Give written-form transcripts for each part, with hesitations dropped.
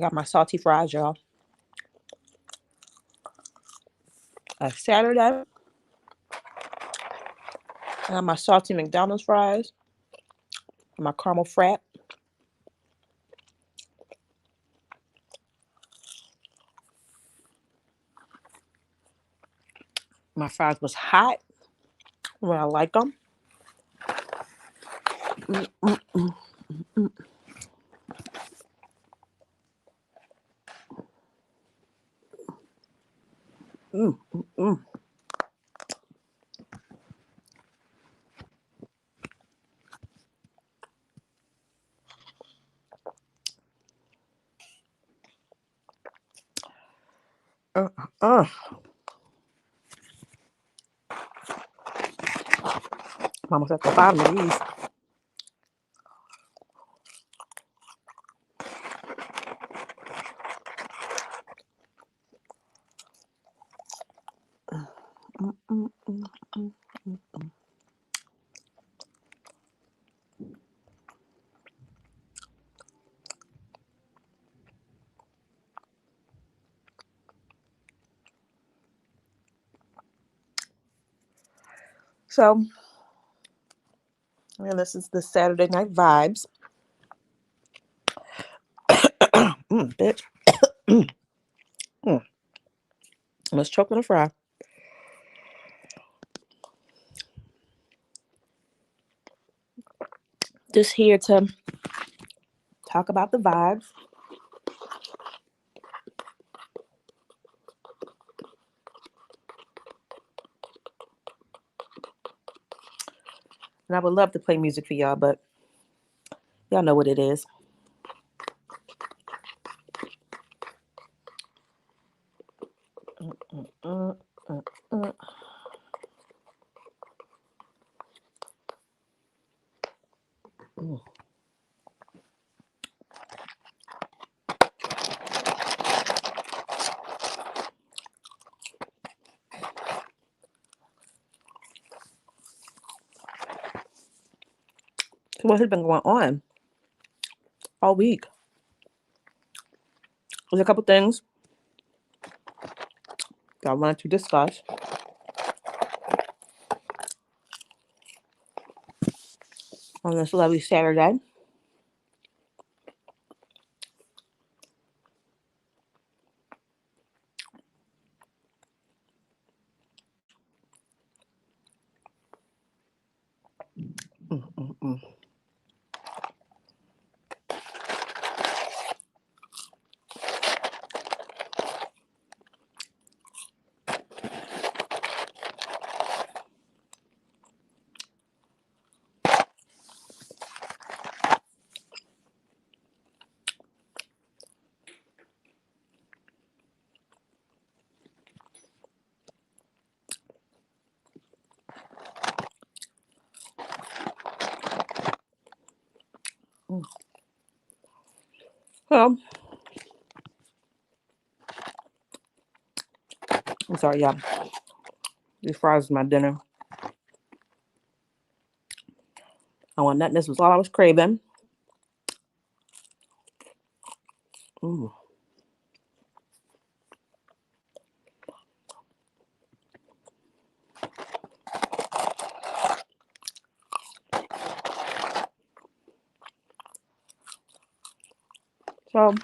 got my salty fries, y'all. Saturday, I got my salty McDonald's fries, my caramel frap. My fries was hot when I like them. Mm, mm, mm, mm, mm, mm, mm. Uh, uh. I'm almost at the bottom of these. Mm, mm, mm, mm, mm, mm. So, yeah, this is the Saturday night vibes. Bitch. Mm. Let's choke on a fry. Just here to talk about the vibes. And I would love to play music for y'all, but y'all know what it is. Mm, mm, mm, mm. Mm. So what has been going on all week? There's a couple things that I wanted to discuss on this lovely Saturday. Mm, mm, mm. Mm. So, I'm sorry, y'all. These fries is my dinner. I want nothing. This was all I was craving. Mm. So,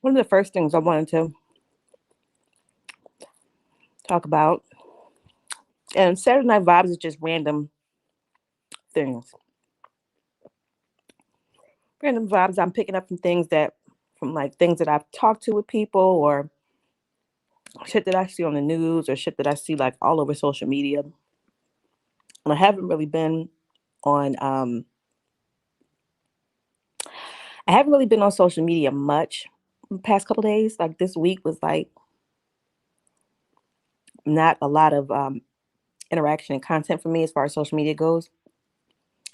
one of the first things I wanted to talk about, and Saturday Night Vibes is just things. Random vibes I'm picking up from like things that I've talked to with people or shit that I see on the news or shit that I see like all over social media. And I haven't really been on, I haven't really been on social media much the past couple days. Like this week was like not a lot of interaction and content for me as far as social media goes.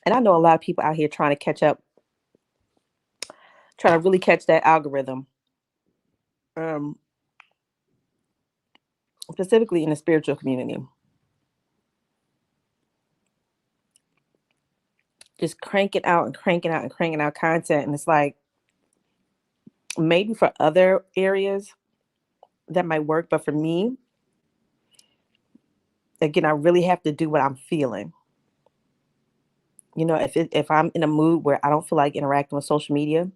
And I know a lot of people out here trying to catch up, trying to really catch that algorithm, um, specifically in the spiritual community. just cranking out and cranking out and cranking out content. And it's like maybe for other areas that might work, but for me, again, I really have to do what I'm feeling. If I'm in a mood where I don't feel like interacting with social media,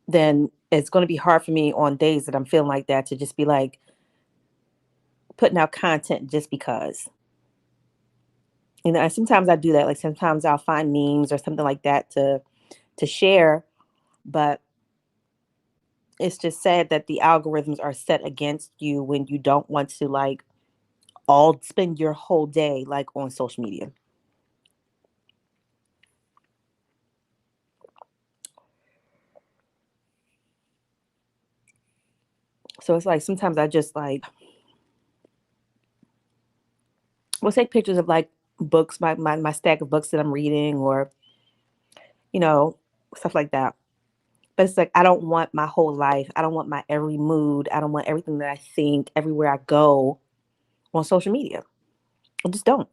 then it's going to be hard for me on days that I'm feeling like that to just be like putting out content just because. And sometimes I do that. Like sometimes I'll find memes or something like that to share, but it's just sad that the algorithms are set against you when you don't want to like all spend your whole day like on social media. So it's like sometimes I just like will take pictures of like books, my stack of books that I'm reading or, you know, stuff like that. But it's like I don't want my whole life. I don't want my every mood. I don't want everything that I think everywhere I go on social media. I just don't.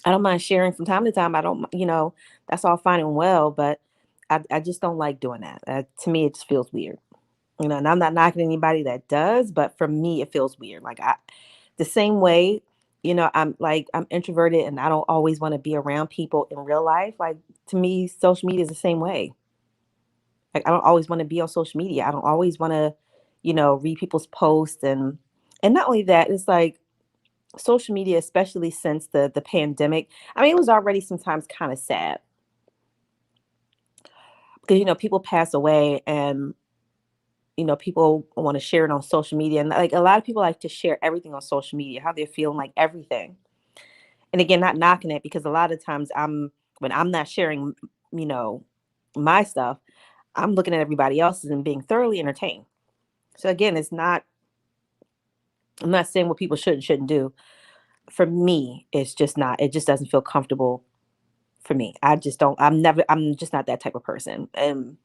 I don't mind sharing from time to time. I don't, that's all fine and well, but I just don't like doing that. To me, it just feels weird. And I'm not knocking anybody that does, but for me, it feels weird. The same way, I'm introverted and I don't always want to be around people in real life. Like to me, social media is the same way. Like I don't always want to be on social media. I don't always want to, read people's posts and not only that, it's like social media, especially since the pandemic. I mean, it was already sometimes kind of sad because people pass away and people want to share it on social media, and like a lot of people like to share everything on social media, how they're feeling, like everything. And again, not knocking it because a lot of times when I'm not sharing, you know, my stuff, I'm looking at everybody else's and being thoroughly entertained. So again, I'm not saying what people should and shouldn't do. For me, it's just not. It just doesn't feel comfortable for me. I just don't. I'm just not that type of person. And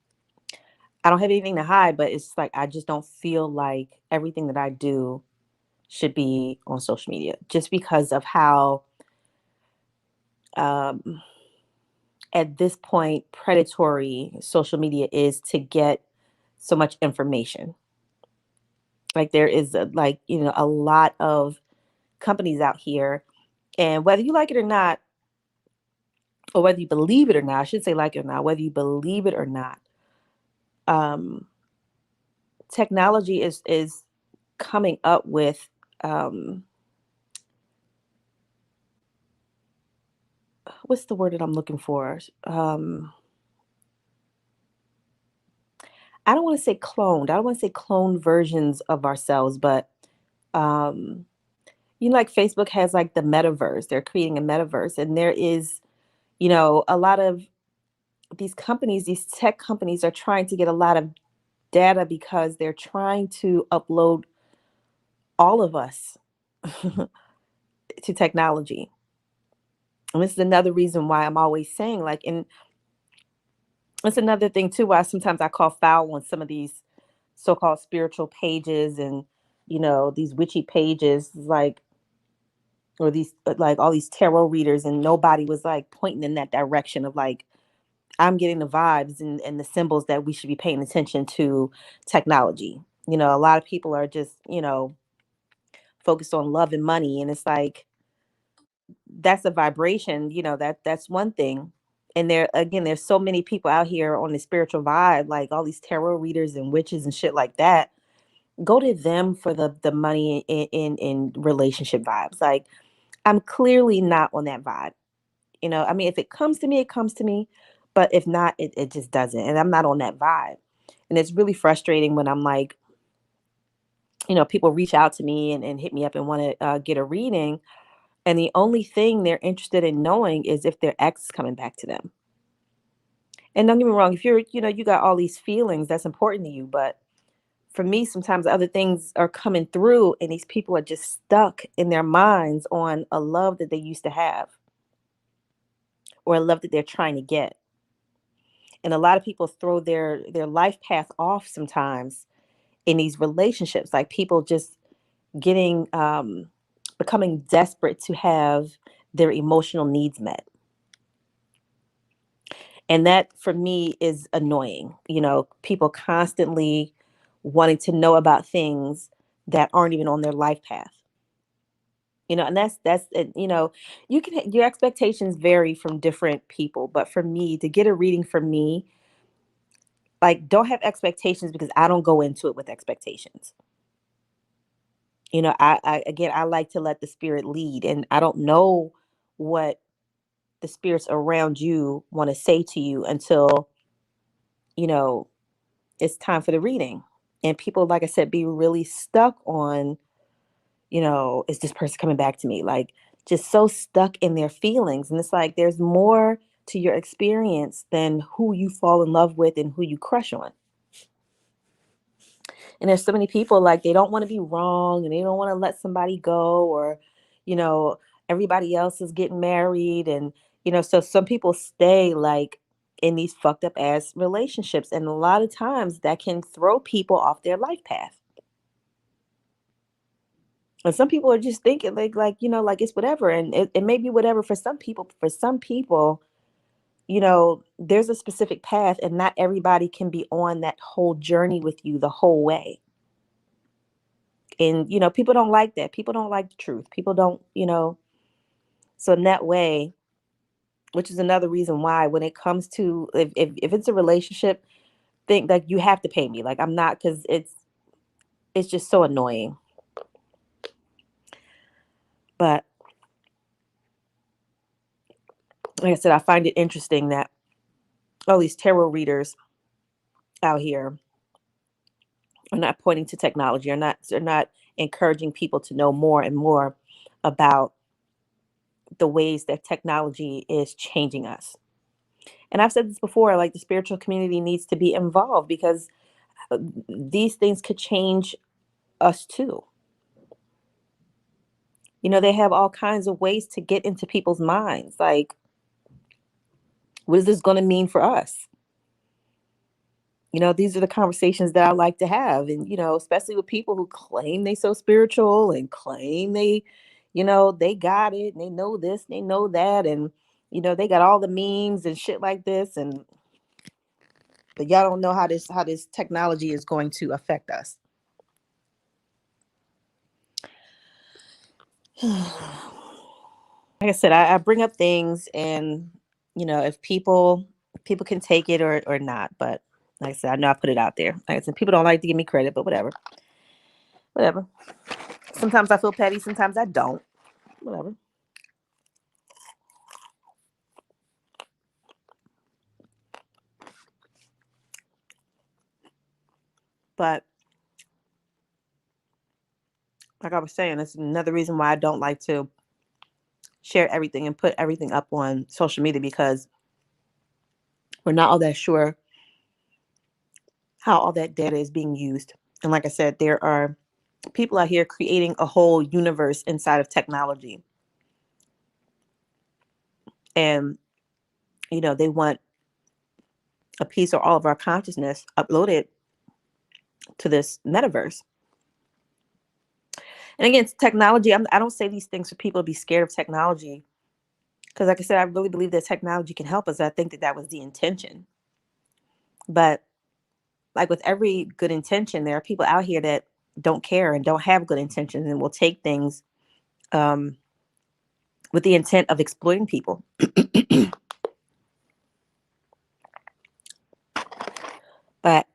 I don't have anything to hide, but it's like I just don't feel like everything that I do should be on social media just because of how um at this point predatory social media is to get so much information. Like there is a lot of companies out here, and whether you like it or not, or whether you believe it or not, I should say like it or not, whether you believe it or not, um, technology is coming up with um, what's the word that I'm looking for? I don't want to say cloned. I don't want to say cloned versions of ourselves, but um, like Facebook has like the metaverse. They're creating a metaverse, and there is, a lot of these companies, these tech companies, are trying to get a lot of data because they're trying to upload all of us to technology. And this is another reason why I'm always saying, like, and it's another thing too why sometimes I call foul on some of these so-called spiritual pages and these witchy pages, like, or these like all these tarot readers, and nobody was like pointing in that direction of like I'm getting the vibes and the symbols that we should be paying attention to technology. A lot of people are just focused on love and money, and it's like that's a vibration. That's one thing. And there again, there's so many people out here on the spiritual vibe, like all these tarot readers and witches and shit like that. Go to them for the money in relationship vibes. Like I'm clearly not on that vibe. I mean, if it comes to me, it comes to me. But if not, it just doesn't. And I'm not on that vibe. And it's really frustrating when I'm like, people reach out to me and hit me up and want to get a reading. And the only thing they're interested in knowing is if their ex is coming back to them. And don't get me wrong, if you're, you got all these feelings, that's important to you. But for me, sometimes other things are coming through and these people are just stuck in their minds on a love that they used to have or a love that they're trying to get. And a lot of people throw their life path off sometimes in these relationships, like people just getting becoming desperate to have their emotional needs met. And that for me is annoying. People constantly wanting to know about things that aren't even on their life path. And that's your expectations vary from different people, but for me to get a reading for me, like, don't have expectations because I don't go into it with expectations. I again, I like to let the spirit lead, and I don't know what the spirits around you want to say to you until, you know, it's time for the reading. And people, like I said, be really stuck on, is this person coming back to me? Like, just so stuck in their feelings. And it's like there's more to your experience than who you fall in love with and who you crush on. And there's so many people, like, they don't want to be wrong and they don't want to let somebody go, or, you know, everybody else is getting married. And, so some people stay like in these fucked up ass relationships. And a lot of times that can throw people off their life path. And some people are just thinking like it's whatever. And it may be whatever for some people. For some people, there's a specific path, and not everybody can be on that whole journey with you the whole way. And, people don't like that. People don't like the truth. People don't. So in that way, which is another reason why when it comes to, if it's a relationship, think like you have to pay me. Like, I'm not, because it's just so annoying. But like I said, I find it interesting that all these tarot readers out here are not pointing to technology, are not encouraging people to know more and more about the ways that technology is changing us. And I've said this before, like, the spiritual community needs to be involved, because these things could change us too. They have all kinds of ways to get into people's minds. Like, what is this going to mean for us? These are the conversations that I like to have. And, especially with people who claim they so spiritual and claim they got it and they know this, they know that. And, they got all the memes and shit like this. But y'all don't know how this technology is going to affect us. Like I said, I bring up things, and, if people can take it or not. But like I said, I know I put it out there. Like I said, people don't like to give me credit, but whatever. Whatever. Sometimes I feel petty, sometimes I don't. Whatever. But like I was saying, it's another reason why I don't like to share everything and put everything up on social media, because we're not all that sure how all that data is being used. And like I said, there are people out here creating a whole universe inside of technology. And, they want a piece or all of our consciousness uploaded to this metaverse. And again, technology, I don't say these things for people to be scared of technology, because like I said, I really believe that technology can help us. I think that was the intention. But like with every good intention, there are people out here that don't care and don't have good intentions and will take things with the intent of exploiting people. But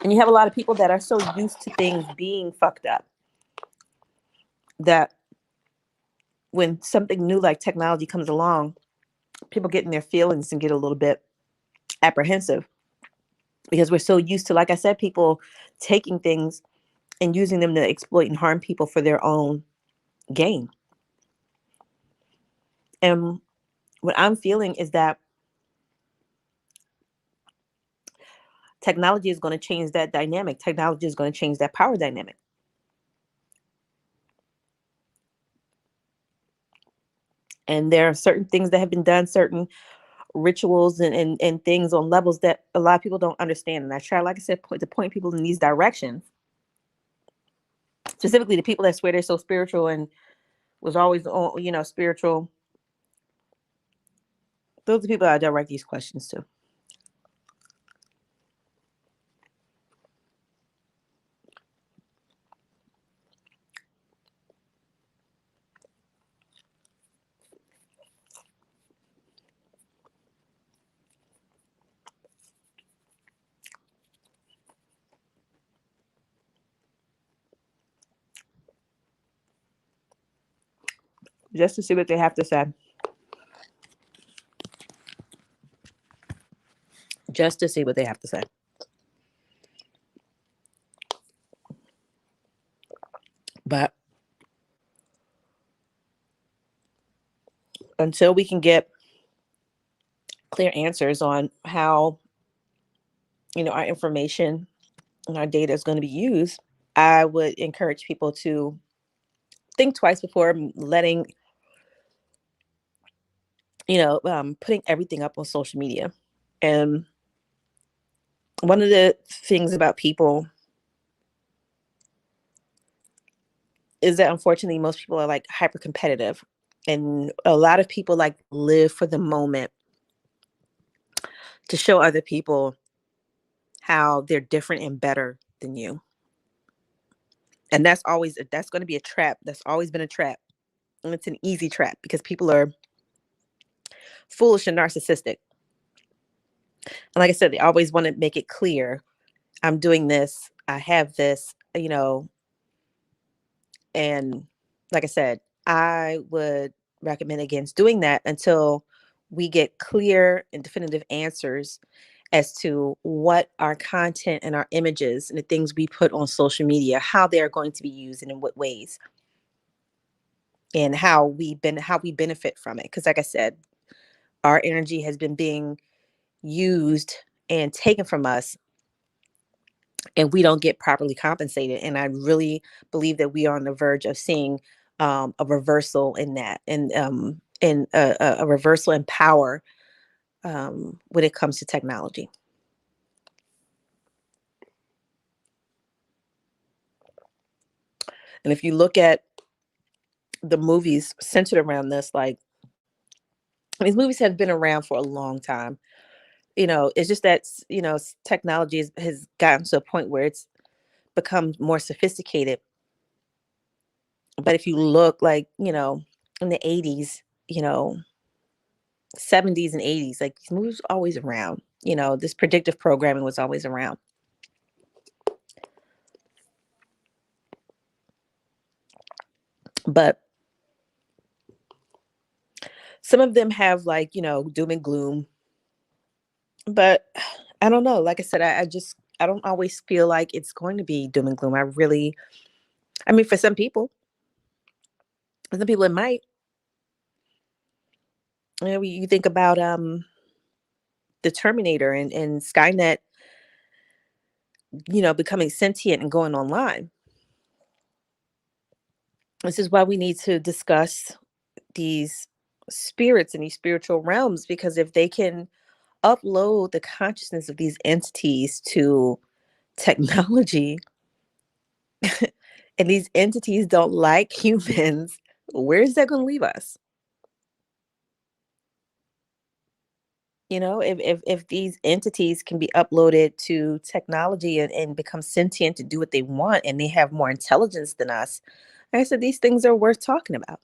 and you have a lot of people that are so used to things being fucked up that when something new like technology comes along, people get in their feelings and get a little bit apprehensive, because we're so used to, like I said, people taking things and using them to exploit and harm people for their own gain. And what I'm feeling is that technology is going to change that dynamic. Technology is going to change that power dynamic. And there are certain things that have been done, certain rituals and things on levels that a lot of people don't understand. And I try, like I said, to point people in these directions, specifically the people that swear they're so spiritual and was always on, spiritual. Those are the people I direct these questions to. Just to see what they have to say. Just to see what they have to say. But until we can get clear answers on how, our information and our data is going to be used, I would encourage people to think twice before letting, putting everything up on social media. And one of the things about people is that unfortunately most people are like hyper competitive, and a lot of people like live for the moment to show other people how they're different and better than you. And that's going to be a trap. That's always been a trap. And it's an easy trap because people are foolish and narcissistic. And like I said, they always want to make it clear, I'm doing this, I have this, and like I said, I would recommend against doing that until we get clear and definitive answers as to what our content and our images and the things we put on social media, how they're going to be used and in what ways, and how we benefit from it. Because like I said, our energy has been being used and taken from us, and we don't get properly compensated. And I really believe that we are on the verge of seeing a reversal in that, and a reversal in power when it comes to technology. And if you look at the movies centered around this, like these movies have been around for a long time. It's just that technology has gotten to a point where it's become more sophisticated. But if you look like, in the 80s, 70s and 80s, like these movies were always around. This predictive programming was always around. But some of them have like, doom and gloom. But I don't know. Like I said, I don't always feel like it's going to be doom and gloom. I mean, for some people it might. You think about the Terminator and Skynet, becoming sentient and going online. This is why we need to discuss these spirits and these spiritual realms, because if they can upload the consciousness of these entities to technology and these entities don't like humans, where is that going to leave us? If these entities can be uploaded to technology and become sentient to do what they want, and they have more intelligence than us, like I said, these things are worth talking about.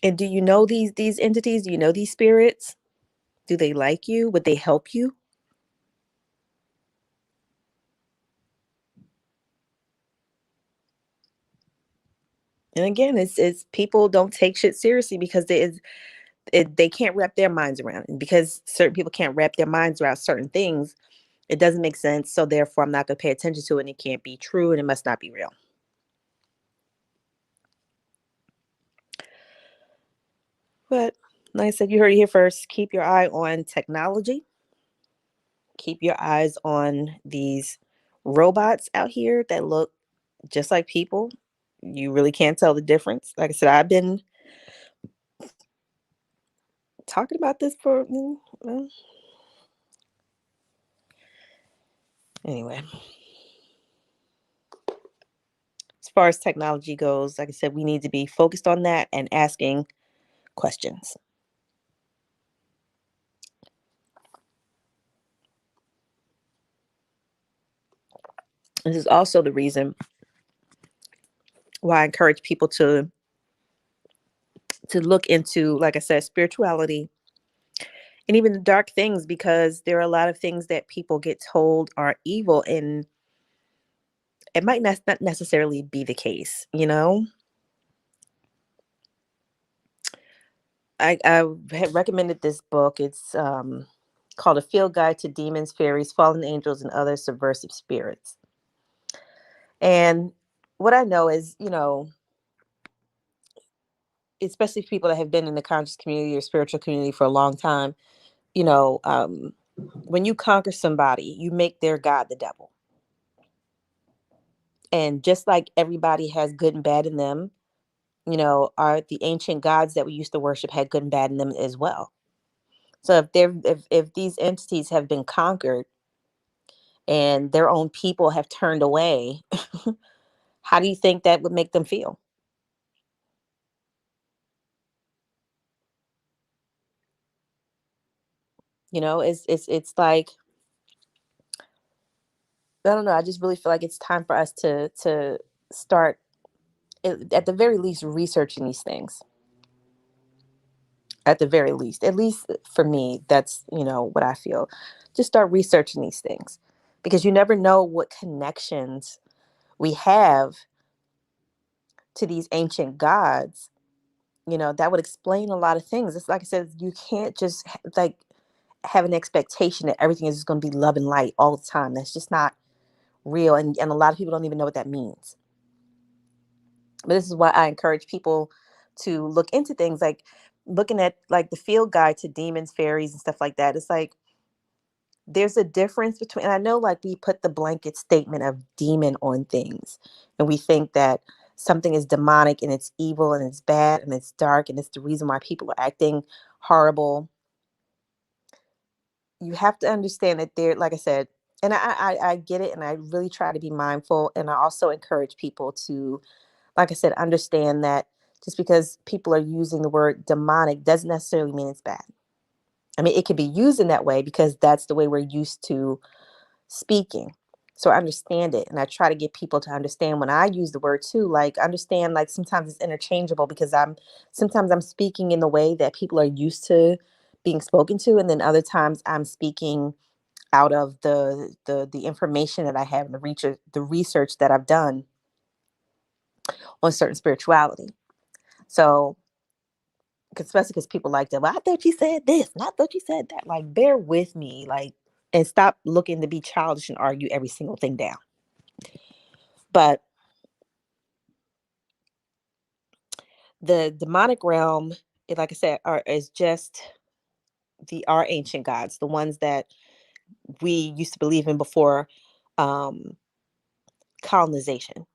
And do you know these entities? Do you know these spirits? Do they like you? Would they help you? And again, it's people don't take shit seriously because they can't wrap their minds around it. And because certain people can't wrap their minds around certain things, it doesn't make sense. So therefore, I'm not going to pay attention to it, and it can't be true, and it must not be real. But like I said, you heard it here first. Keep your eye on technology. Keep your eyes on these robots out here that look just like people. You really can't tell the difference. Like I said, I've been talking about this for anyway. far as technology goes, like I said, we need to be focused on that and asking questions. This is also the reason why I encourage people to look into, like I said, spirituality and even the dark things, because there are a lot of things that people get told are evil, and it might not necessarily be the case, you know? I had recommended this book. It's called A Field Guide to Demons, Fairies, Fallen Angels, and Other Subversive Spirits. And what I know is, especially people that have been in the conscious community or spiritual community for a long time, you know, um, when you conquer somebody, you make their God the devil. And just like everybody has good and bad in them, are the ancient gods that we used to worship had good and bad in them as well. So if these entities have been conquered and their own people have turned away, how do you think that would make them feel? It's like, I don't know. I just really feel like it's time for us to start, at the very least, researching these things. At the very least, at least for me, that's what I feel. Just start researching these things, because you never know what connections we have to these ancient gods. That would explain a lot of things. It's like I said, you can't just like have an expectation that everything is just going to be love and light all the time. That's just not real, and a lot of people don't even know what that means. But this is why I encourage people to look into things like looking at like the field guide to demons, fairies, and stuff like that. It's like there's a difference between, and I know like we put the blanket statement of demon on things, and we think that something is demonic and it's evil and it's bad and it's dark and it's the reason why people are acting horrible. You have to understand that they're, like I said, and I get it, and I really try to be mindful, and I also encourage people to, like I said, understand that just because people are using the word demonic doesn't necessarily mean it's bad. I mean, it can be used in that way because that's the way we're used to speaking. So I understand it. And I try to get people to understand when I use the word too, like understand, like sometimes it's interchangeable, because sometimes I'm speaking in the way that people are used to being spoken to. And then other times I'm speaking out of the information that I have and the research that I've done on certain spirituality. So, especially because people like that, well, I thought you said this, and I thought you said that. Like, bear with me, like, and stop looking to be childish and argue every single thing down. But the demonic realm, like I said, is just our ancient gods, the ones that we used to believe in before um, colonization.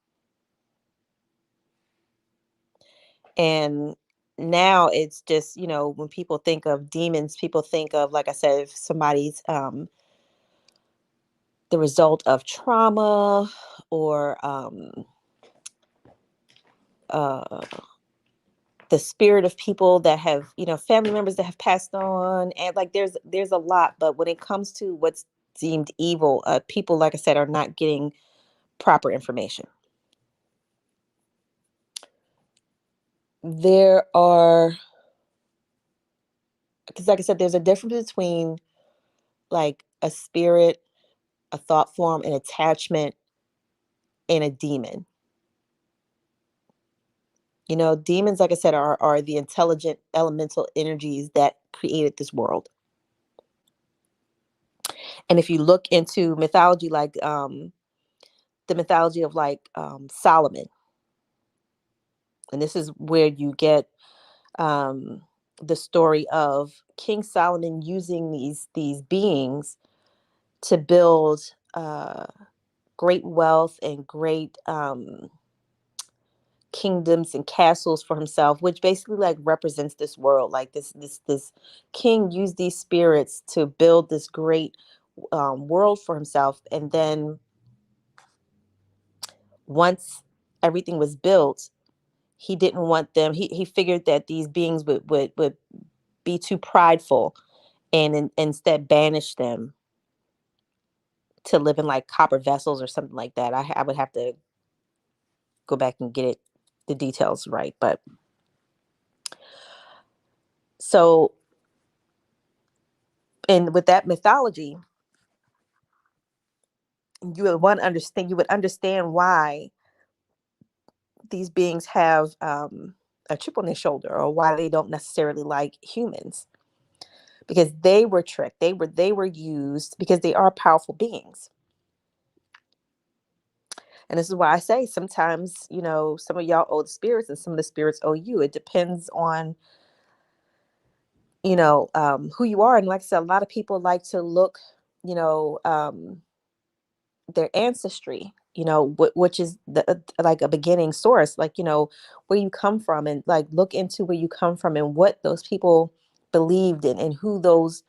And now it's just, when people think of demons, people think of, like I said, if somebody's the result of trauma, or uh, the spirit of people that have, family members that have passed on, and like there's a lot. But when it comes to what's deemed evil, people, like I said, are not getting proper information. There are, because like I said, there's a difference between like a spirit, a thought form, an attachment, and a demon. Demons, like I said, are the intelligent elemental energies that created this world. And if you look into mythology, like the mythology of like Solomon, and this is where you get um, the story of King Solomon using these beings to build great wealth and great kingdoms and castles for himself, which basically like represents this world. Like this king used these spirits to build this great world for himself, and then once everything was built, he didn't want them. He figured that these beings would be too prideful, and instead banish them to live in like copper vessels or something like that. I would have to go back and get the details right, but so, and with that mythology, you would understand why these beings have a chip on their shoulder, or why they don't necessarily like humans, because they were tricked. They were used, because they are powerful beings. And this is why I say sometimes, some of y'all owe the spirits and some of the spirits owe you. It depends on, who you are. And like I said, a lot of people like to look, you know, um, their ancestry, which is like a beginning source, like, where you come from, and like look into where you come from and what those people believed in, and who those,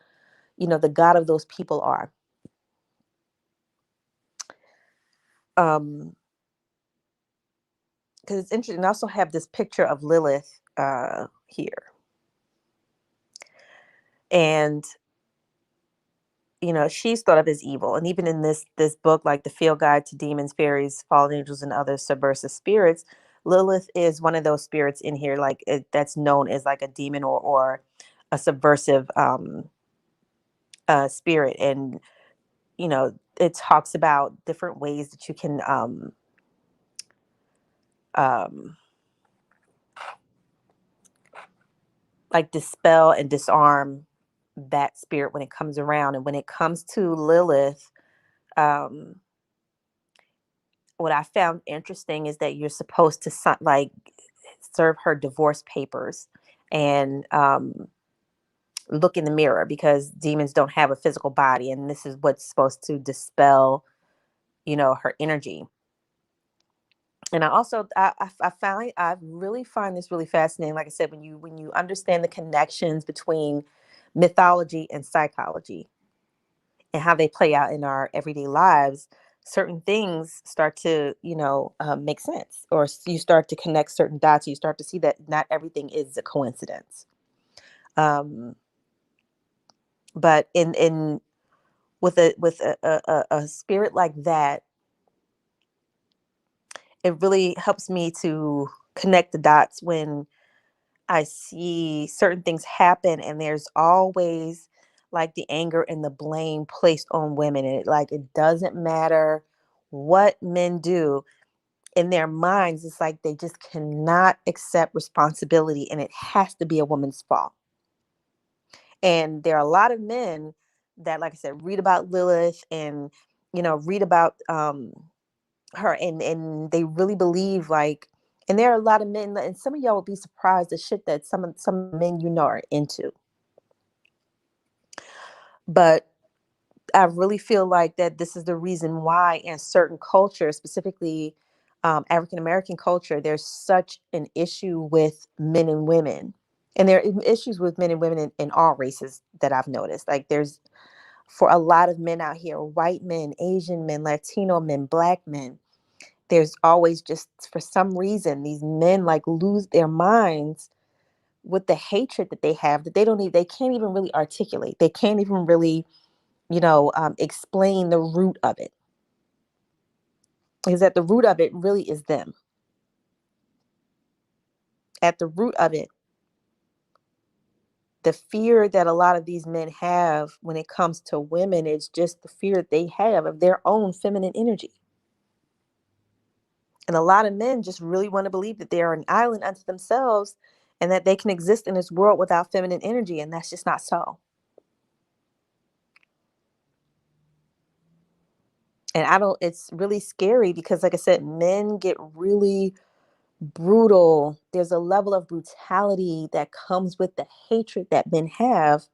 the God of those people are. Because it's interesting. I also have this picture of Lilith here. And she's thought of as evil. And even in this book, like The Field Guide to Demons, Fairies, Fallen Angels, and Other Subversive Spirits, Lilith is one of those spirits in here, like that's known as like a demon, or a subversive spirit. And it talks about different ways that you can um, like dispel and disarm that spirit when it comes around. And when it comes to Lilith, um, what I found interesting is that you're supposed to like serve her divorce papers, and look in the mirror, because demons don't have a physical body, and this is what's supposed to dispel, her energy. And I also I really find this really fascinating. Like I said, when you understand the connections between mythology and psychology, and how they play out in our everyday lives, certain things start to, make sense, or you start to connect certain dots. You start to see that not everything is a coincidence. Um, but in with a spirit like that, it really helps me to connect the dots when I see certain things happen, and there's always like the anger and the blame placed on women. And it doesn't matter what men do, in their minds, it's like they just cannot accept responsibility, and it has to be a woman's fault. And there are a lot of men that, like I said, read about Lilith, and read about her, and they really believe, like, and there are a lot of men, and some of y'all would be surprised the shit that some men are into. But I really feel like that this is the reason why in certain cultures, specifically African American culture, there's such an issue with men and women. And there are issues with men and women in all races that I've noticed. Like, there's, for a lot of men out here, white men, Asian men, Latino men, black men, there's always just, for some reason, these men like lose their minds with the hatred that they have, that they can't even really articulate. They can't even really, explain the root of it. Because at the root of it really is them. At the root of it, the fear that a lot of these men have when it comes to women is just the fear that they have of their own feminine energy. And a lot of men just really want to believe that they are an island unto themselves, and that they can exist in this world without feminine energy. And that's just not so. And it's really scary, because, like I said, men get really brutal. There's a level of brutality that comes with the hatred that men have,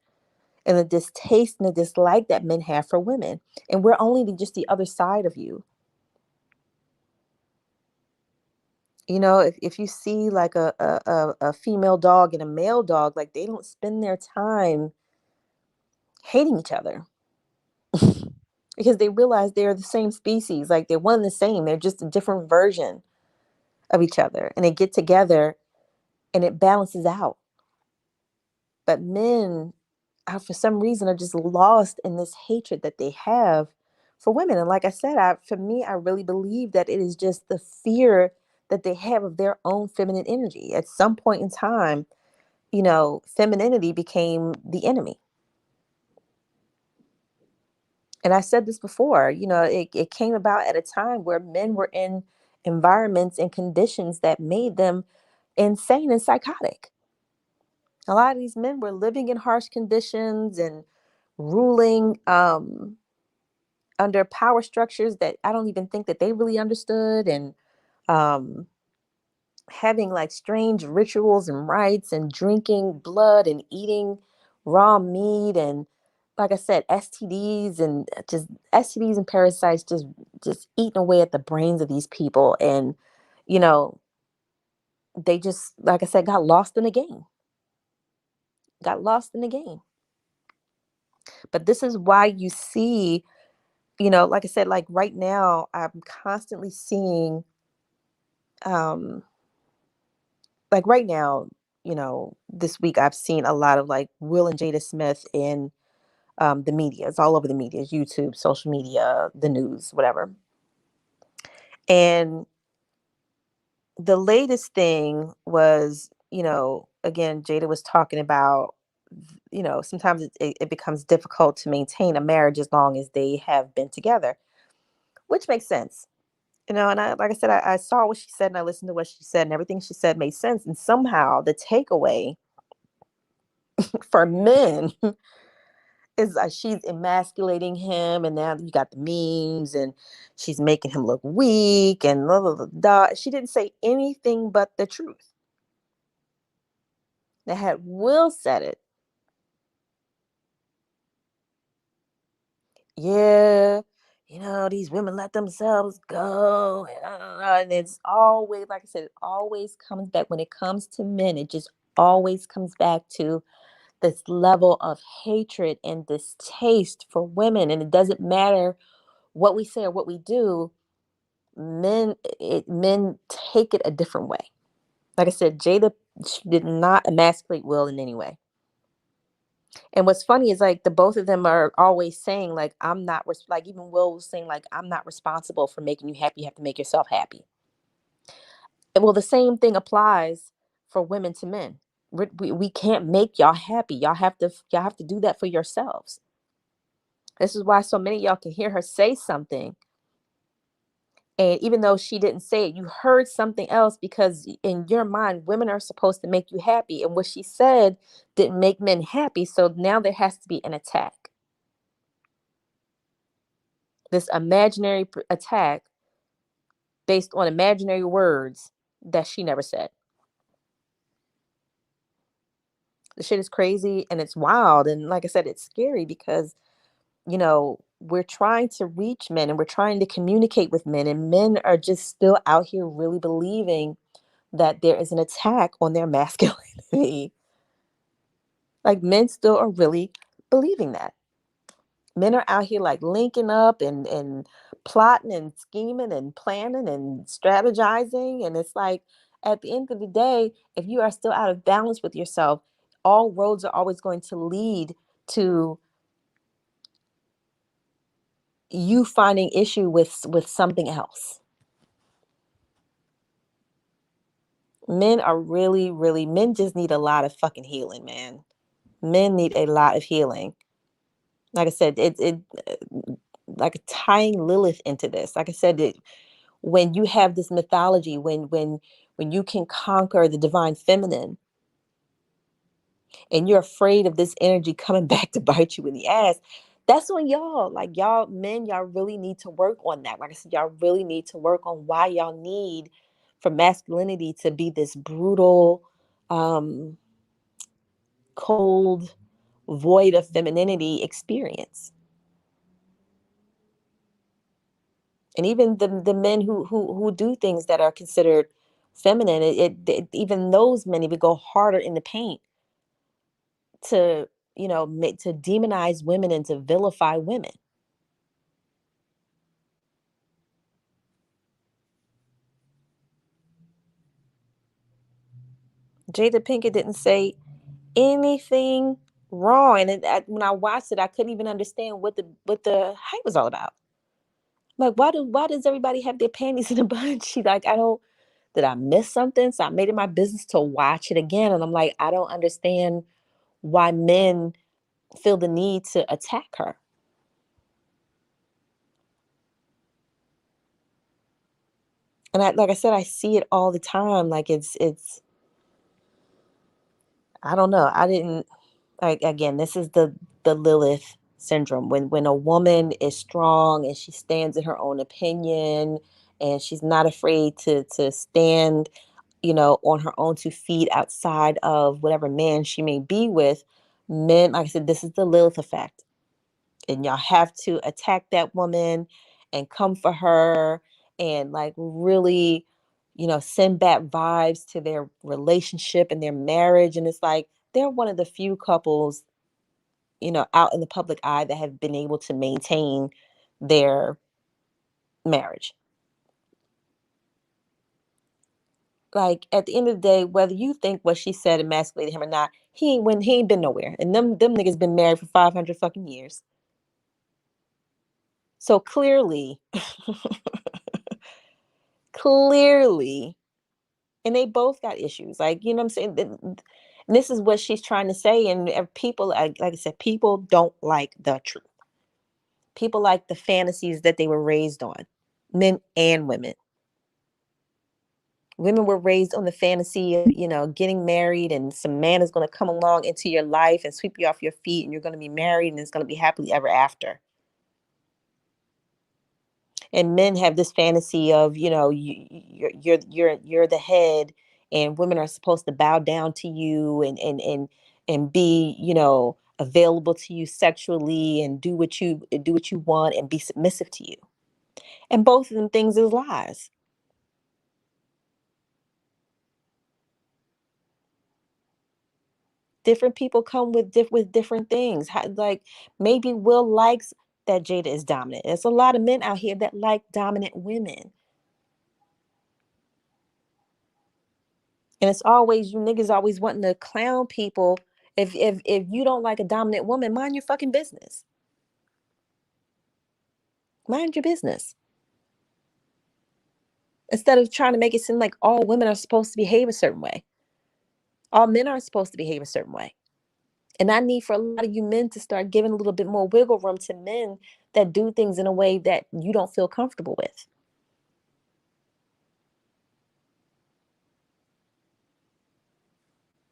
and the distaste and the dislike that men have for women. And we're only just the other side of you. If you see like a female dog and a male dog, like, they don't spend their time hating each other, because they realize they're the same species. Like, they're one and the same. They're just a different version. of each other, and they get together and it balances out. But men are, for some reason, are just lost in this hatred that they have for women. And like I said, for me, I really believe that it is just the fear that they have of their own feminine energy. At some point in time, femininity became the enemy. And I said this before, it came about at a time where men were in environments and conditions that made them insane and psychotic. A lot of these men were living in harsh conditions and ruling under power structures that I don't even think that they really understood, and um, having like strange rituals and rites and drinking blood and eating raw meat, and like I said, STDs and just STDs and parasites just eating away at the brains of these people. And you know they just, like I said, got lost in the game, got lost in the game. But this is why you see, like I said, like right now, I'm constantly seeing, um, like right now, this week I've seen a lot of like Will and Jada Smith in the media. It's all over the media, YouTube, social media, the news, whatever. And the latest thing was, again, Jada was talking about, sometimes it becomes difficult to maintain a marriage as long as they have been together, which makes sense. And I, like I said, I saw what she said and I listened to what she said, and everything she said made sense. And somehow the takeaway for men is she's emasculating him, and now you got the memes, and she's making him look weak, and blah, blah, blah, blah. She didn't say anything but the truth. Now, had Will said it, yeah, these women let themselves go, and it's always, like I said, it always comes back when it comes to men. It just always comes back to this level of hatred and distaste for women. And it doesn't matter what we say or what we do, men take it a different way. Like I said, Jada did not emasculate Will in any way. And what's funny is like the both of them are always saying like, I'm not like, even Will was saying like, I'm not responsible for making you happy. You have to make yourself happy. And well, the same thing applies for women to men. We can't make y'all happy. Y'all have to do that for yourselves. This is why so many of y'all can hear her say something, and even though she didn't say it, you heard something else, because in your mind, women are supposed to make you happy. And what she said didn't make men happy. So now there has to be an attack. This imaginary attack based on imaginary words that she never said. The shit is crazy and it's wild. And like I said, it's scary because, we're trying to reach men and we're trying to communicate with men, and men are just still out here really believing that there is an attack on their masculinity. Like, men still are really believing that. Men are out here like linking up and plotting and scheming and planning and strategizing. And it's like, at the end of the day, if you are still out of balance with yourself, all roads are always going to lead to you finding issue with something else. Men are really, really, men just need a lot of fucking healing, man. Men need a lot of healing. Like I said, it like tying Lilith into this. Like I said, when you have this mythology, when you can conquer the divine feminine, and you're afraid of this energy coming back to bite you in the ass, that's when y'all men, y'all really need to work on that. Like I said, y'all really need to work on why y'all need for masculinity to be this brutal, um, cold, void of femininity experience. And even the men who do things that are considered feminine, even those men even go harder in the paint to, to demonize women and to vilify women. Jada Pinkett didn't say anything wrong, and when I watched it, I couldn't even understand what the hype was all about. Like, why does everybody have their panties in a bunch? She's like, I don't. Did I miss something? So I made it my business to watch it again, and I'm like, I don't understand why men feel the need to attack her. And like I said, I see it all the time. Like it's I don't know. I didn't like again, this is the Lilith syndrome. When a woman is strong and she stands in her own opinion and she's not afraid to stand, on her own 2 feet outside of whatever man she may be with, men, like I said, this is the Lilith effect. And y'all have to attack that woman and come for her and like really send bad vibes to their relationship and their marriage. And it's like they're one of the few couples out in the public eye that have been able to maintain their marriage. Like at the end of the day, whether you think what she said emasculated him or not, he ain't been nowhere. And them niggas been married for 500 fucking years. So clearly, clearly, and they both got issues. Like, you know what I'm saying? And this is what she's trying to say. And people, like I said, people don't like the truth. People like the fantasies that they were raised on, men and women. Women were raised on the fantasy of, getting married and some man is going to come along into your life and sweep you off your feet and you're going to be married and it's going to be happily ever after. And men have this fantasy of, you're the head and women are supposed to bow down to you and be, available to you sexually and do what you want and be submissive to you. And both of them things is lies. Different people come with different things. Like maybe Will likes that Jada is dominant. There's a lot of men out here that like dominant women. And it's always you niggas always wanting to clown people. If you don't like a dominant woman, mind your fucking business. Mind your business. Instead of trying to make it seem like all women are supposed to behave a certain way. All men are supposed to behave a certain way. And I need for a lot of you men to start giving a little bit more wiggle room to men that do things in a way that you don't feel comfortable with.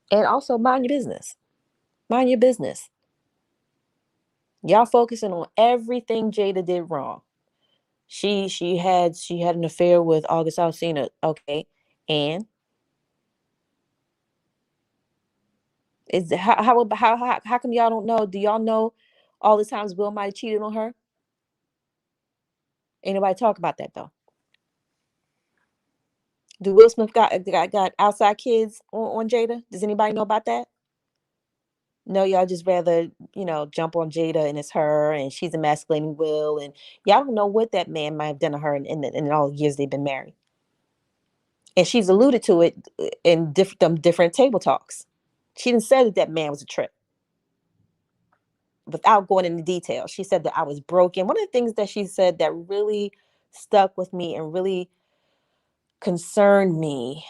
And also mind your business. Mind your business. Y'all focusing on everything Jada did wrong. She had an affair with August Alsina. Okay. And is how come y'all don't know? Do y'all know all the times Will might have cheated on her? Ain't nobody talk about that though. Do Will Smith got outside kids on Jada? Does anybody know about that? No, y'all just rather, jump on Jada and it's her and she's emasculating Will and y'all don't know what that man might have done to her in all the years they've been married. And she's alluded to it in different table talks. She didn't say that man was a trip without going into detail. She said that I was broken. One of the things that she said that really stuck with me and really concerned me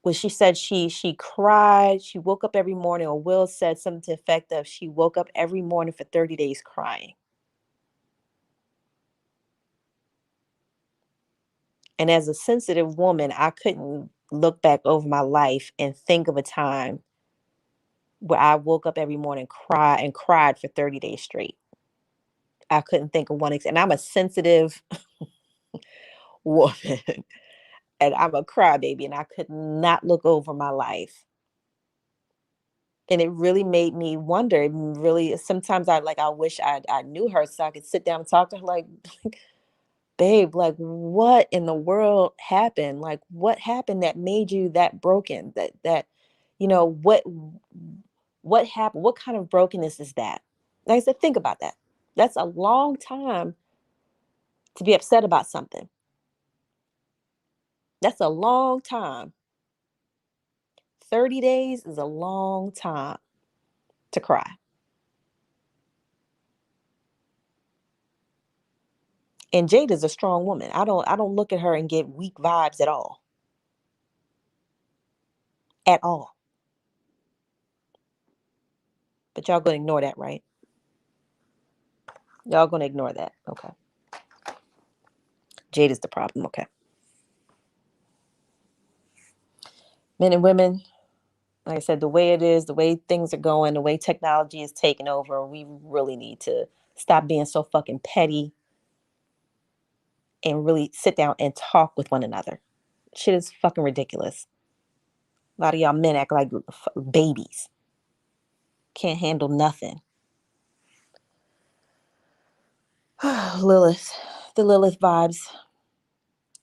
was she said she cried. She woke up every morning, or Will said something to the effect of she woke up every morning for 30 days crying. And as a sensitive woman, I couldn't look back over my life and think of a time where I woke up every morning, cried for 30 days straight. I couldn't think of one. And I'm a sensitive woman and I'm a crybaby and I could not look over my life. And it really made me wonder. Really, sometimes I wish I knew her so I could sit down and talk to her like, babe, like what in the world happened? Like what happened that made you that broken? That what happened? What kind of brokenness is that? Like I said, think about that. That's a long time to be upset about something. That's a long time. 30 days is a long time to cry. And Jade is a strong woman. I don't look at her and get weak vibes at all. At all. But y'all gonna ignore that, right? Y'all gonna ignore that. Okay. Jade is the problem. Okay. Men and women, like I said, the way it is, the way things are going, the way technology is taking over, we really need to stop being so fucking petty and really sit down and talk with one another. Shit is fucking ridiculous. A lot of y'all men act like babies. Can't handle nothing. Lilith. The Lilith vibes.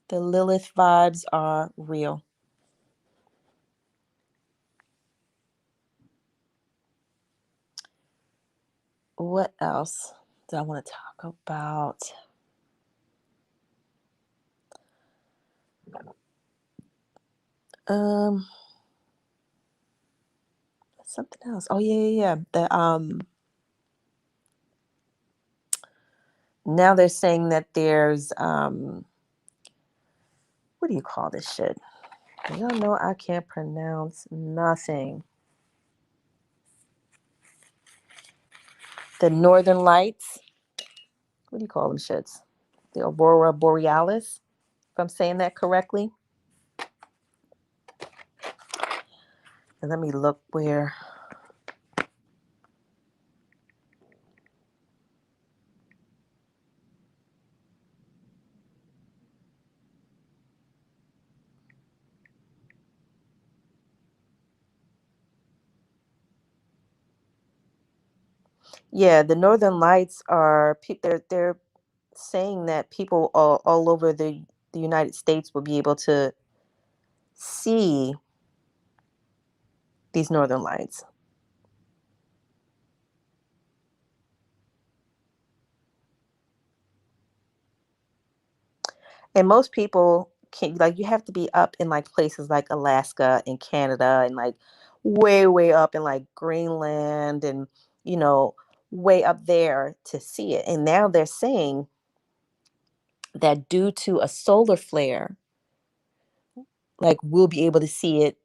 The Lilith vibes are real. What else do I want to talk about? Um, Something else. Oh yeah. Now they're saying that there's what do you call this shit? Y'all know I can't pronounce nothing. The Northern Lights. What do you call them shits? The Aurora Borealis, if I'm saying that correctly. And let me look where. Yeah, the Northern Lights are they're saying that people all over the United States will be able to see these Northern Lights. And most people can, like, you have to be up in like places like Alaska and Canada and like way up in like Greenland and you know way up there to see it. And now they're saying that due to a solar flare, like we'll be able to see it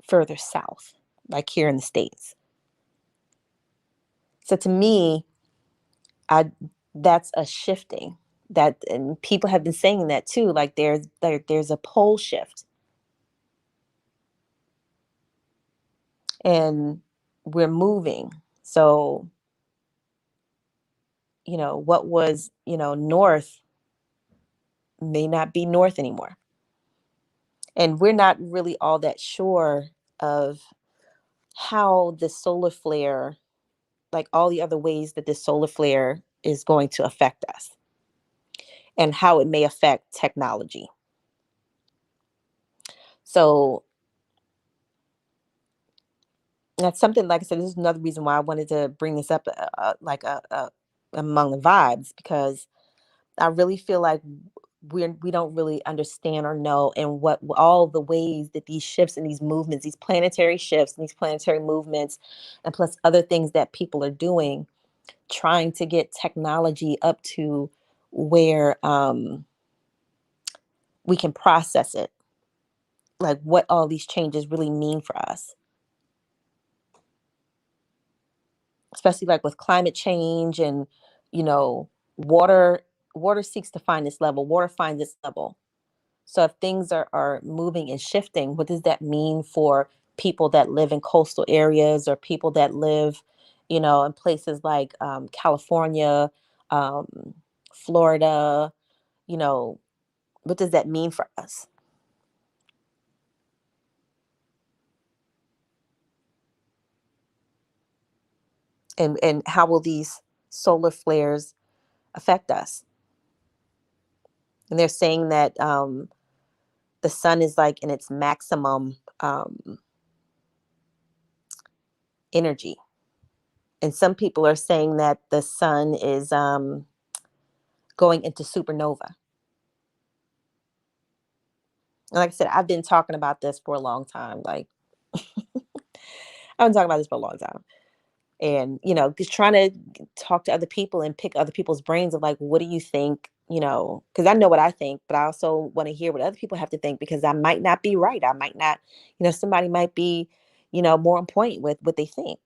further south, like here in the States. So to me, I that's a shifting that, and people have been saying that too. Like there's a pole shift, and we're moving. So what was north may not be north anymore, and we're not really all that sure of how the solar flare, like all the other ways that this solar flare is going to affect us and how it may affect technology. So that's something, like I said, this is another reason why I wanted to bring this up, among the vibes, because I really feel like we don't really understand or know, and what all the ways that these shifts and these movements, these planetary shifts and these planetary movements, and plus other things that people are doing, trying to get technology up to where we can process it, like what all these changes really mean for us, especially like with climate change and you know water water seeks to find its level, water finds its level. So if things are moving and shifting, what does that mean for people that live in coastal areas or people that live in places like California, um, Florida? you know what does that mean for us? And how will these solar flares affect us? And they're saying that the sun is like in its maximum energy. And some people are saying that the sun is going into supernova. And like I said, I've been talking about this for a long time. Like, I've been talking about this for a long time. And, just trying to talk to other people and pick other people's brains of like, what do you think? Because I know what I think, but I also want to hear what other people have to think because I might not be right. I might not, somebody might be, more on point with what they think.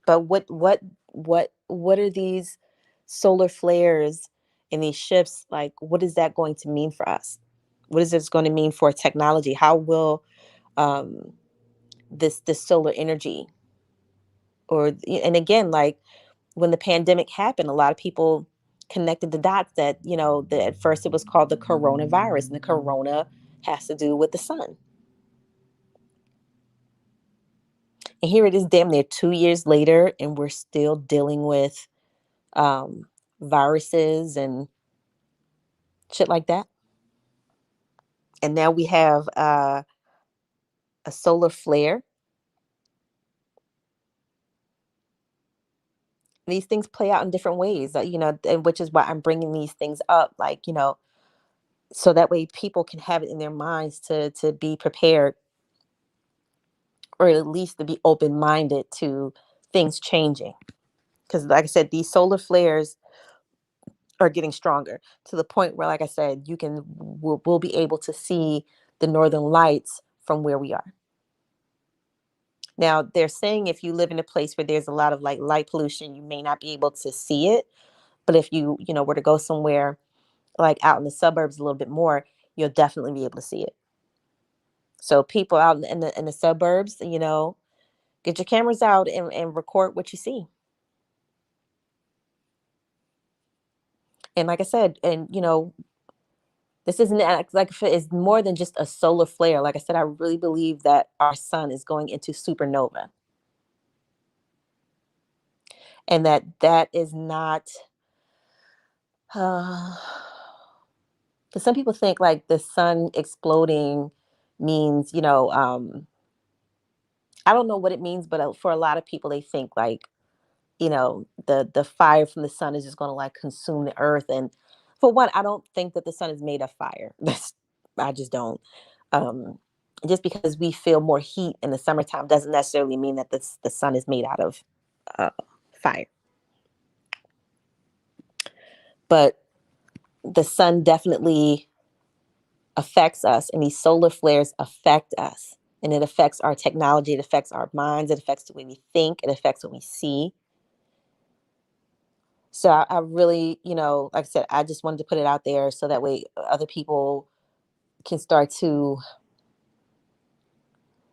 But what are these solar flares and these shifts like? What is that going to mean for us? What is this going to mean for technology? How will um, this solar energy and again, like when the pandemic happened, a lot of people connected the dots that that at first it was called the coronavirus, and the corona has to do with the sun. And here it is, damn near 2 years later, and we're still dealing with um, viruses and shit like that. And now we have a solar flare. These things play out in different ways, and which is why I'm bringing these things up, like so that way people can have it in their minds to be prepared, or at least to be open minded to things changing. Because, like I said, these solar flares are getting stronger to the point where, like I said, we'll be able to see the northern lights from where we are. Now, they're saying if you live in a place where there's a lot of like light pollution, you may not be able to see it. But if you were to go somewhere like out in the suburbs a little bit more, you'll definitely be able to see it. So people out in the suburbs, get your cameras out and record what you see. And like I said, and this isn't like it's more than just a solar flare. Like I said, I really believe that our sun is going into supernova, and that is not. Uh, because some people think like the sun exploding means, I don't know what it means, but for a lot of people, they think like, the fire from the sun is just going to like consume the earth. And for one, I don't think that the sun is made of fire. I just don't. Um, just because we feel more heat in the summertime doesn't necessarily mean that the sun is made out of uh, fire. But the sun definitely affects us, and these solar flares affect us, and it affects our technology, it affects our minds, it affects the way we think, it affects what we see. So I really, like I said, I just wanted to put it out there so that way other people can start to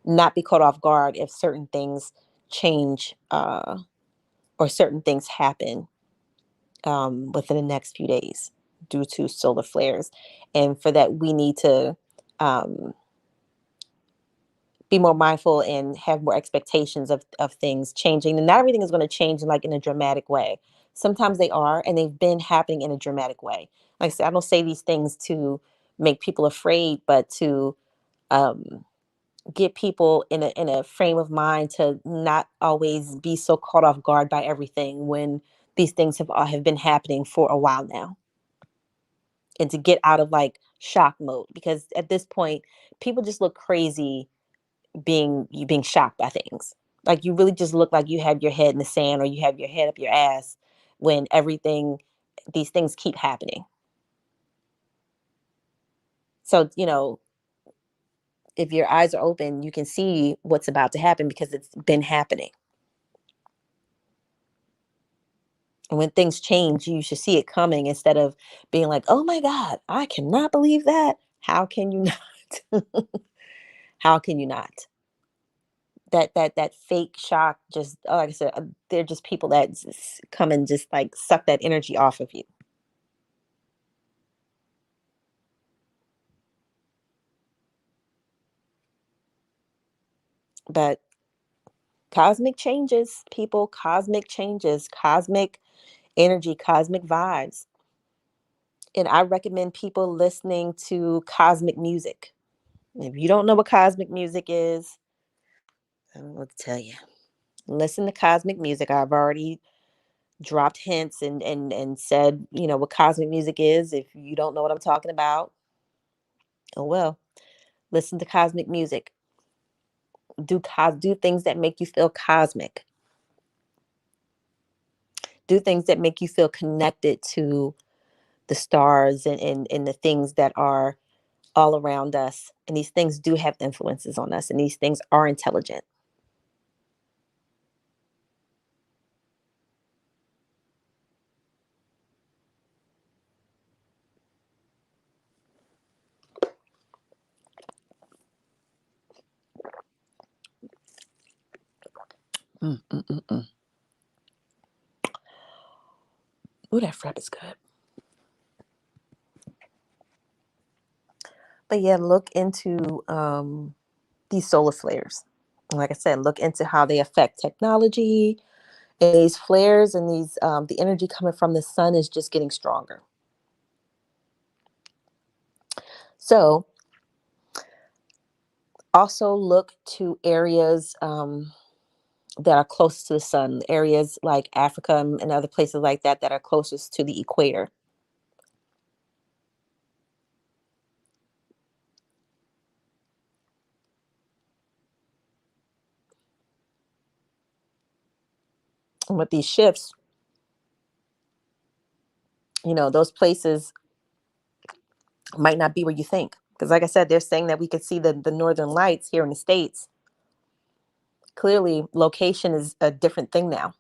not be caught off guard if certain things change, or certain things happen within the next few days due to solar flares. And for that, we need to um, be more mindful and have more expectations of things changing. And not everything is going to change in a dramatic way. Sometimes they are, and they've been happening in a dramatic way. Like I said, I don't say these things to make people afraid, but to um, get people in a frame of mind to not always be so caught off guard by everything when these things have been happening for a while now, and to get out of like shock mode, because at this point people just look crazy being shocked by things. Like you really just look like you have your head in the sand or you have your head up your ass when these things keep happening. So, if your eyes are open, you can see what's about to happen because it's been happening. And when things change, you should see it coming instead of being like, oh my God, I cannot believe that. How can you not? How can you not? That fake shock, just like I said, they're just people that just come and just like suck that energy off of you. But cosmic changes, people, cosmic changes, cosmic energy, cosmic vibes. And I recommend people listening to cosmic music. If you don't know what cosmic music is, I don't know what to tell you. Listen to cosmic music. I've already dropped hints and said, what cosmic music is. If you don't know what I'm talking about, oh well. Listen to cosmic music. Do things that make you feel cosmic. Do things that make you feel connected to the stars and the things that are all around us. And these things do have influences on us, and these things are intelligent. Mm, mm, mm, mm. Ooh, that frap is good. But yeah, look into these solar flares. Like I said, look into how they affect technology. And these flares and these the energy coming from the sun is just getting stronger. So also look to areas that are close to the sun, areas like Africa and other places like that that are closest to the equator. And with these shifts, those places might not be where you think. Because, like I said, they're saying that we could see the northern lights here in the States. Clearly, location is a different thing now.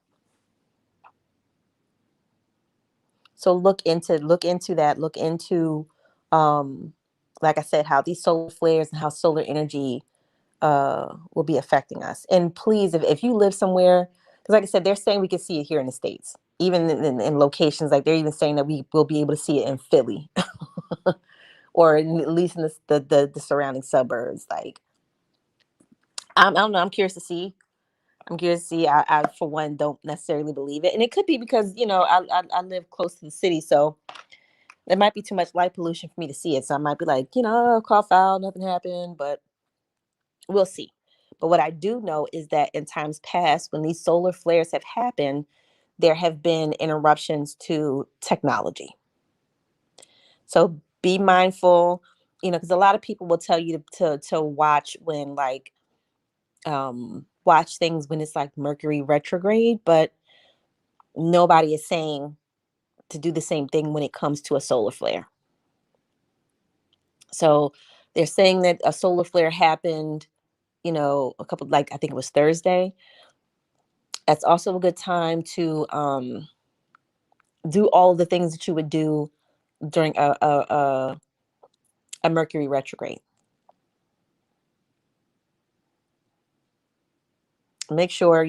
So look into that. Look into, um, like I said, how these solar flares and how solar energy will be affecting us. And please, if you live somewhere, because like I said, they're saying we can see it here in the States, even in locations, like they're even saying that we will be able to see it in Philly or at least in the surrounding suburbs. Like, I don't know. I'm curious to see. I'm curious to see. I for one don't necessarily believe it, and it could be because I live close to the city, so there might be too much light pollution for me to see it. So I might be like, cough out, nothing happened, but we'll see. But what I do know is that in times past, when these solar flares have happened, there have been interruptions to technology. So be mindful, because a lot of people will tell you to watch when like watch things when it's like Mercury retrograde, but nobody is saying to do the same thing when it comes to a solar flare. So they're saying that a solar flare happened, a couple, like I think it was Thursday. That's also a good time to do all the things that you would do during a Mercury retrograde. Make sure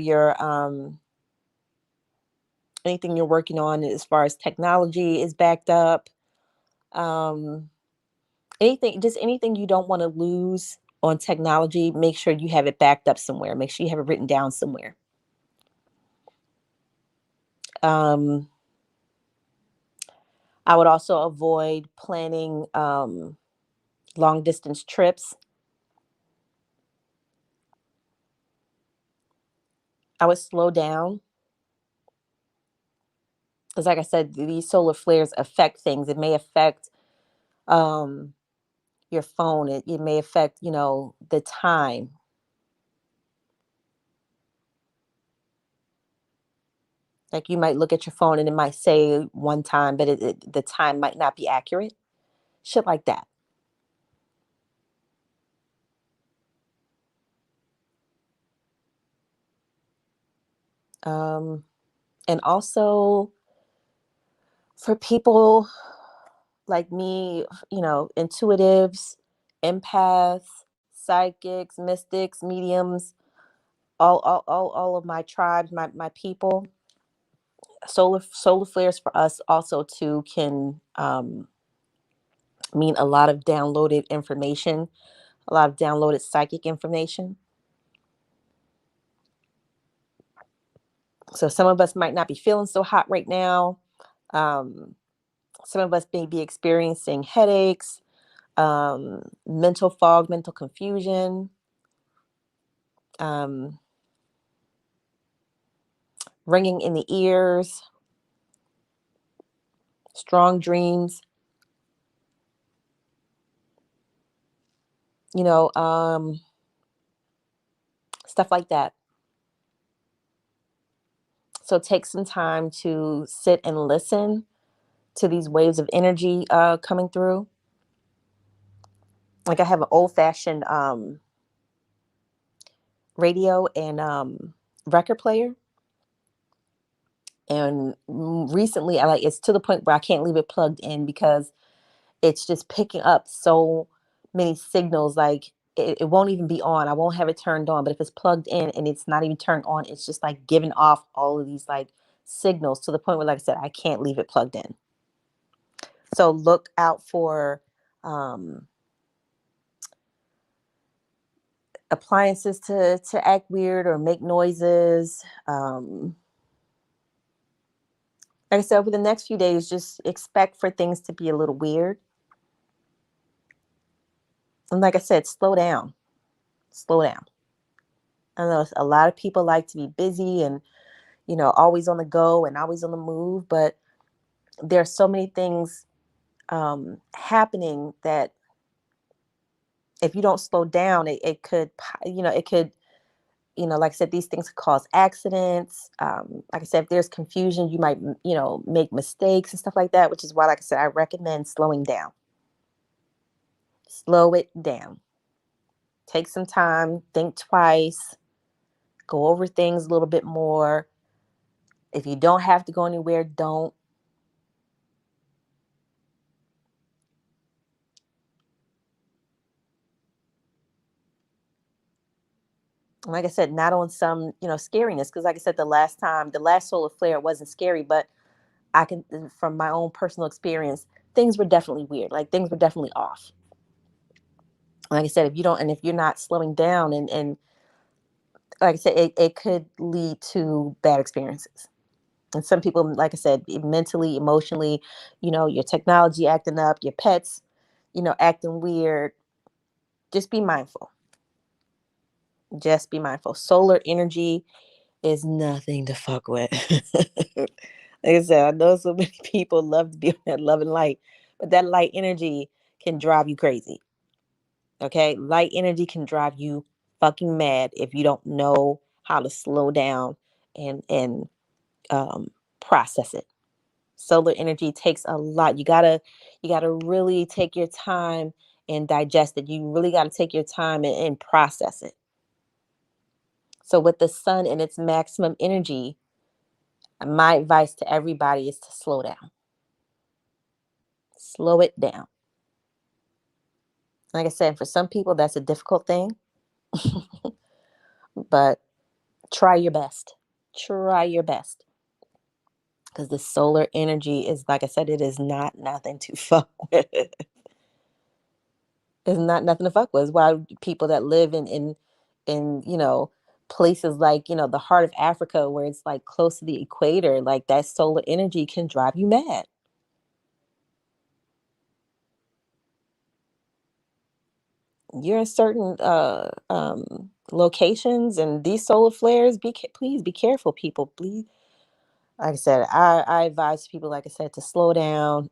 anything you're working on as far as technology is backed up. Um, anything you don't want to lose on technology, make sure you have it backed up somewhere. Make sure you have it written down somewhere. Um, I would also avoid planning long distance trips. I would slow down because, like I said, these solar flares affect things. It may affect um, your phone. It may affect, the time. Like you might look at your phone and it might say one time, but the time might not be accurate. Shit like that. Um, and also for people like me, intuitives, empaths, psychics, mystics, mediums, all of my tribes, my people, solar flares for us also too can mean a lot of downloaded information, a lot of downloaded psychic information. So some of us might not be feeling so hot right now. Um, some of us may be experiencing headaches, mental fog, mental confusion, um, ringing in the ears, strong dreams. You know, um, stuff like that. So take some time to sit and listen to these waves of energy coming through. Like I have an old fashioned radio and record player. And recently, I like it's to the point where I can't leave it plugged in because it's just picking up so many signals. Like it won't even be on. I won't have it turned on. But if it's plugged in and it's not even turned on, it's just like giving off all of these like signals to the point where, like I said, I can't leave it plugged in. So look out for um, appliances to act weird or make noises. Like I said, over the next few days, just expect for things to be a little weird. And like I said, slow down. Slow down. I know a lot of people like to be busy and, always on the go and always on the move, but there are so many things happening that if you don't slow down, it could, like I said, these things could cause accidents. Like I said, if there's confusion, you might, make mistakes and stuff like that, which is why, like I said, I recommend slowing down. Slow it down. Take some time, think twice, go over things a little bit more. If you don't have to go anywhere, don't. Like I said, not on some, scariness. Because like I said, the last solar flare wasn't scary, but I can, from my own personal experience, things were definitely weird. Like things were definitely off. Like I said, if you're not slowing down and like I said, it could lead to bad experiences. And some people, like I said, mentally, emotionally, your technology acting up, your pets, acting weird. Just be mindful. Just be mindful. Solar energy is nothing to fuck with. Like I said, I know so many people love to be on that love and light, but that light energy can drive you crazy. Okay? Light energy can drive you fucking mad if you don't know how to slow down and um, process it. Solar energy takes a lot. You gotta really take your time and digest it. You really gotta take your time and process it. So with the sun and its maximum energy, my advice to everybody is to slow down. Slow it down. Like I said, for some people that's a difficult thing, but try your best. Try your best. Because the solar energy is, like I said, it is not nothing to fuck with. It's not nothing to fuck with. It's why people that live in places like, the heart of Africa where it's like close to the equator, like that solar energy can drive you mad. You're in certain locations and these solar flares, please be careful, people. Please, like I said, I advise people, like I said, to slow down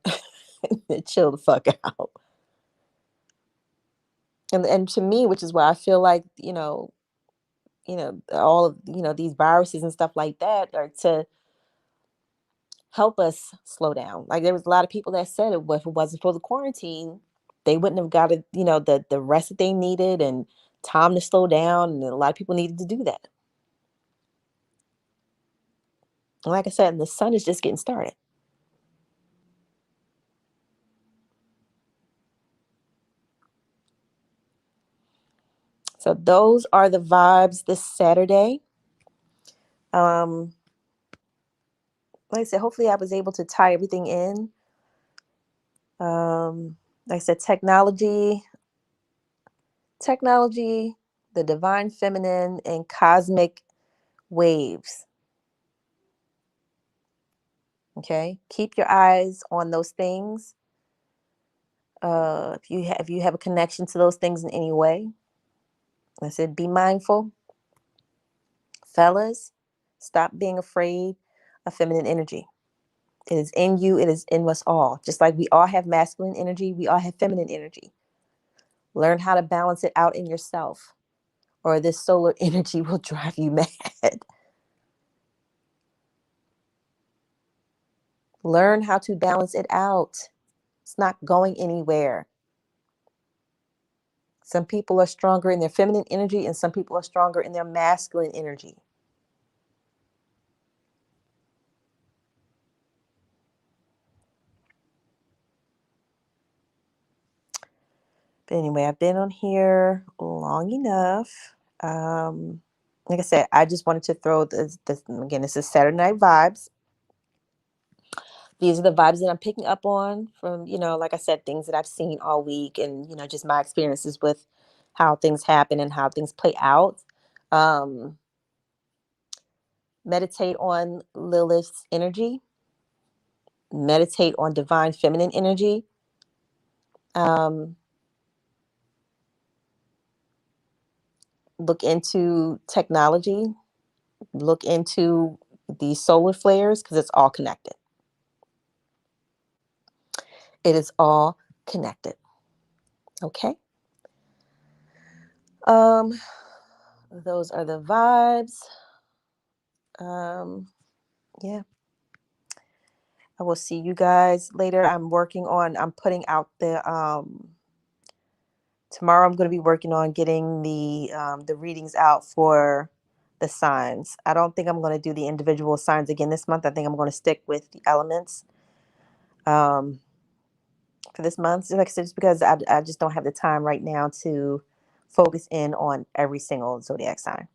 and chill the fuck out. And to me, which is why I feel like, all of, these viruses and stuff like that are to help us slow down. Like there was a lot of people that said if it wasn't for the quarantine, they wouldn't have got it, the rest that they needed and time to slow down. And a lot of people needed to do that. And like I said, the sun is just getting started. So those are the vibes this Saturday. Um, like I said, hopefully I was able to tie everything in. Like I said, technology, the divine feminine, and cosmic waves. Okay, keep your eyes on those things. If you have a connection to those things in any way, I said, be mindful, fellas. Stop being afraid of feminine energy. It is in you. It is in us all. Just like we all have masculine energy, we all have feminine energy. Learn how to balance it out in yourself. or this solar energy will drive you mad. Learn how to balance it out. It's not going anywhere. Some people are stronger in their feminine energy, and some people are stronger in their masculine energy. But anyway, I've been on here long enough. Like I said, I just wanted to throw this again, this is Saturday Night Vibes. These are the vibes that I'm picking up on from, like I said, things that I've seen all week, and, just my experiences with how things happen and how things play out. Meditate on Lilith's energy. Meditate on divine feminine energy. Look into technology. Look into these solar flares, because it's all connected. It is all connected. Okay. Those are the vibes. Yeah. I will see you guys later. I'm putting out tomorrow I'm going to be working on getting the readings out for the signs. I don't think I'm going to do the individual signs again this month. I think I'm going to stick with the elements for this month. Like I said, just because I just don't have the time right now to focus in on every single zodiac sign.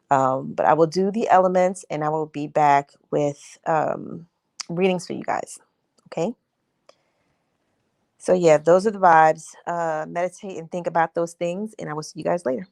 But I will do the elements, and I will be back with readings for you guys. Okay. So yeah, those are the vibes. Meditate and think about those things, and I will see you guys later.